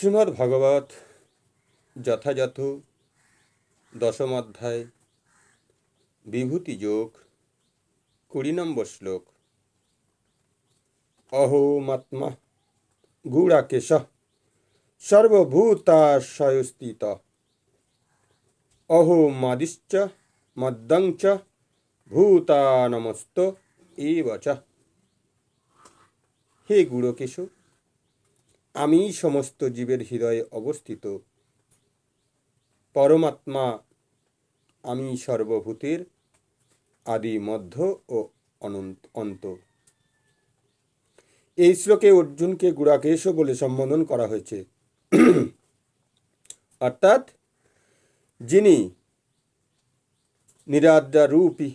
শ্রীমদ্ ভাগবত যথাযথ দশম অধ্যায় বিভূতি যোগ 20 নম্বর শ্লোক। অহোমাত্মা গুড়াকেশ সর্বভূতাশয়স্থিত অহোমাদিশ্চ মদ্দংচ ভূতানমস্ত এবচ। হে গুড়কেশ, আমি সমস্ত জীবের হৃদয়ে অবস্থিত পরমাত্মা, আমি সর্বভূতের আদি মধ্য ও অন্ত। এই শ্লোকে অর্জুনকে গুড়াকেশ বলে সম্বোধন করা হয়েছে, অর্থাৎ যিনি নিরাদ্রারূপী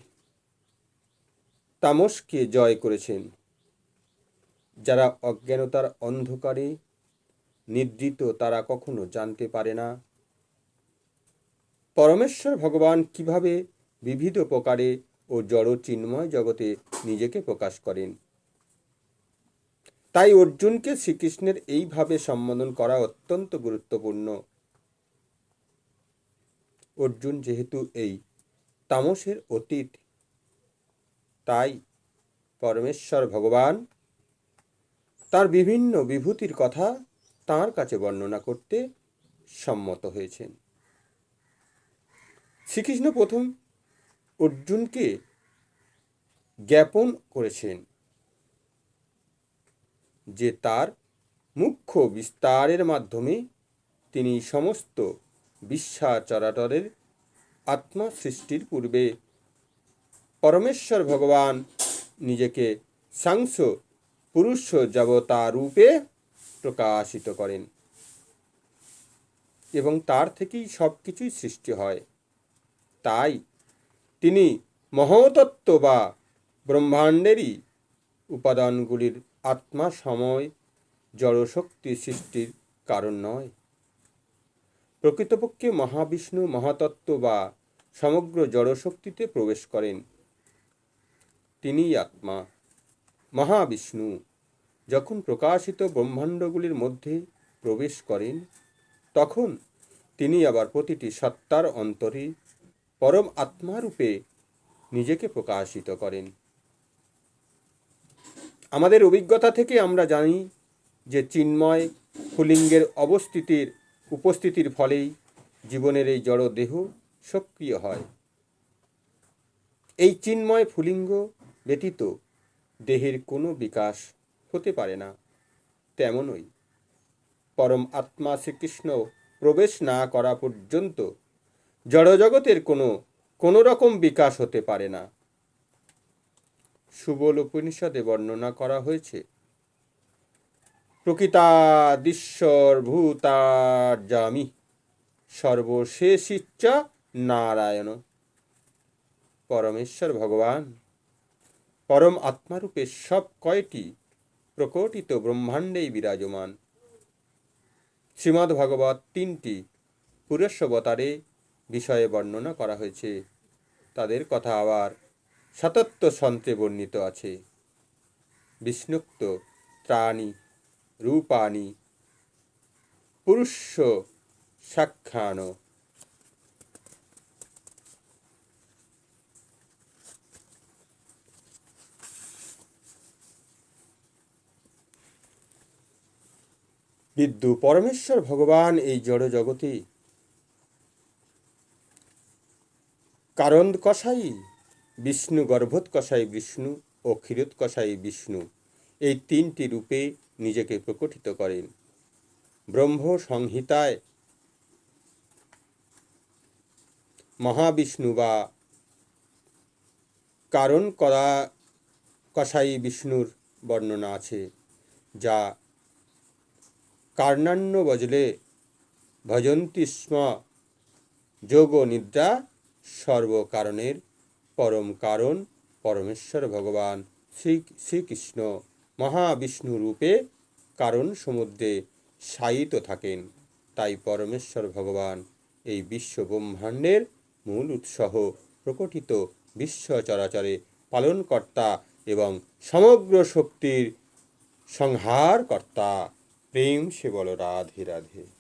তামসকে জয় করেছেন। যারা অজ্ঞানতার অন্ধকারে নিদ্রিত, তারা কখনো জানতে পারে না পরমেশ্বর ভগবান কিভাবে বিবিধ প্রকারে ও জড় চিন্ময় জগতে নিজেকে প্রকাশ করেন। তাই অর্জুনকে শ্রীকৃষ্ণের এইভাবে সম্বোধন করা অত্যন্ত গুরুত্বপূর্ণ। অর্জুন যেহেতু এই তামসের অতীত, তাই পরমেশ্বর ভগবান তার বিভিন্ন বিভূতির কথা তাঁর কাছে বর্ণনা করতে সম্মত হয়েছেন। শ্রীকৃষ্ণ প্রথম অর্জুনকে জ্ঞাপন করেছেন যে তার মুখ্য বিস্তারের মাধ্যমে তিনি সমস্ত বিশ্বাচরাচরের আত্মা সৃষ্টির পূর্বে পরমেশ্বর ভগবান নিজেকে সাংস পুরুষ দেবতা রূপে প্রকাশিত করেন এবং তার থেকেই সব কিছুই সৃষ্টি হয়। তাই তিনি মহতত্ত্ব বা ব্রহ্মাণ্ডেরই উপাদানগুলির আত্মা সময় জড়শক্তি সৃষ্টির কারণ নয়। প্রকৃতপক্ষে মহাবিষ্ণু মহাতত্ত্ব বা সমগ্র জড়শক্তিতে প্রবেশ করেন। তিনিই আত্মা। মহাবিষ্ণু যখন প্রকাশিত ব্রহ্মাণ্ডগুলির মধ্যে প্রবেশ করেন, তখন তিনি আবার প্রতিটি সত্তার অন্তরে পরম আত্মারূপে নিজেকে প্রকাশিত করেন। আমাদের অভিজ্ঞতা থেকে আমরা জানি যে চিন্ময় স্ফুলিঙ্গের উপস্থিতির ফলেই জীবনের এই জড় দেহ সক্রিয় হয়। এই চিন্ময় স্ফুলিঙ্গ ব্যতীত দেহের কোনো বিকাশ হতে পারে না। তেমনই পরম আত্মা শ্রীকৃষ্ণ প্রবেশ না করা পর্যন্ত জড়জগতের কোনো রকম বিকাশ হতে পারে না। সুবল উপনিষদে বর্ণনা করা হয়েছে, প্রকৃতাদিশ্বর ভূতার্যামি সর্বশেষিচ্ছা নারায়ণ। পরমেশ্বর ভগবান পরম আত্মারূপে সব কয়টি প্রকটিত ব্রহ্মাণ্ডেই বিরাজমান। শ্রীমদ্ ভাগবত 3টি পুরুষাবতারে বিষয়ে বর্ণনা করা হয়েছে। তাদের কথা আবার সাতত্য সন্ত্রে বর্ণিত আছে। বিষ্ণুক্ত ত্রাণি রূপাণি পুরুষ সাক্ষান। বিদ্যু পরমেশ্বর ভগবান এই জড় জগতে কারণকষাই বিষ্ণু, গর্ভোৎকষাই বিষ্ণু ও ক্ষীরোৎকষাই বিষ্ণু, এই 3টি রূপে নিজেকে প্রকটিত করেন। ব্রহ্ম সংহিতায় মহাবিষ্ণু বা কারণ কষাই বিষ্ণুর বর্ণনা আছে, যা কার্ণান্য বজলে ভজন্তি স্ম যোগ নিদ্রা সর্বকারণের পরম কারণ পরমেশ্বর ভগবান শ্রীকৃষ্ণ মহাবিষ্ণু রূপে কারণ সমুদ্রে শায়িত থাকেন। তাই পরমেশ্বর ভগবান এই বিশ্ব ব্রহ্মাণ্ডের মূল উৎস, প্রকটিত বিশ্ব চরাচরে পালনকর্তা এবং সমগ্র শক্তির সংহারকর্তা। প্রেম সে বলো রাধে রাধে।